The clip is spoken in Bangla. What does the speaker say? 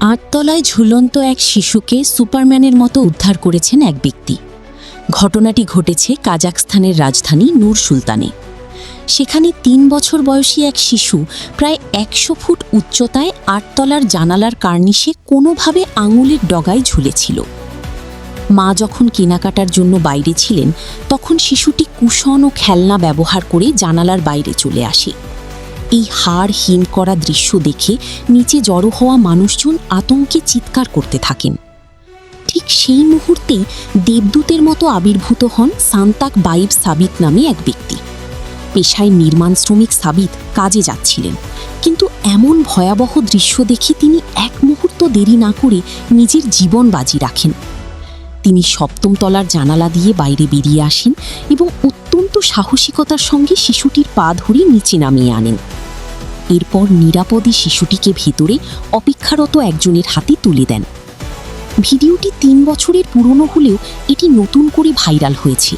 আটতলায় ঝুলন্ত এক শিশুকে সুপারম্যানের মতো উদ্ধার করেছেন এক ব্যক্তি। ঘটনাটি ঘটেছে কাজাখস্তানের রাজধানী নূর সুলতানে। সেখানে ৩ বছর বয়সী এক শিশু প্রায় ১০০ ফুট উচ্চতায় আটতলার জানালার কার্নিশে কোনোভাবে আঙুলের ডগায় ঝুলেছিল। মা যখন কেনাকাটার জন্য বাইরে ছিলেন, তখন শিশুটি কুশন ও খেলনা ব্যবহার করে জানালার বাইরে চলে আসে। এই হাড় হিম করা দৃশ্য দেখে নিচে জড়ো হওয়া মানুষজন আতঙ্কে চিৎকার করতে থাকেন। ঠিক সেই মুহূর্তেই দেবদূতের মতো আবির্ভূত হন সান্তাক বাইব সাবিত নামে এক ব্যক্তি। পেশায় নির্মাণ শ্রমিক সাবিত কাজে যাচ্ছিলেন, কিন্তু এমন ভয়াবহ দৃশ্য দেখে তিনি এক মুহূর্ত দেরি না করে নিজের জীবন বাজি রাখেন। তিনি ৭ম তলার জানালা দিয়ে বাইরে বেরিয়ে আসেন এবং অত্যন্ত সাহসিকতার সঙ্গে শিশুটির পা ধরে নিচে নামিয়ে আনেন। এরপর নিরাপদে শিশুটিকে ভেতরে অপেক্ষারত একজনের হাতে তুলে দেন। ভিডিওটি ৩ বছরের পুরনো হলেও এটি নতুন করে ভাইরাল হয়েছে।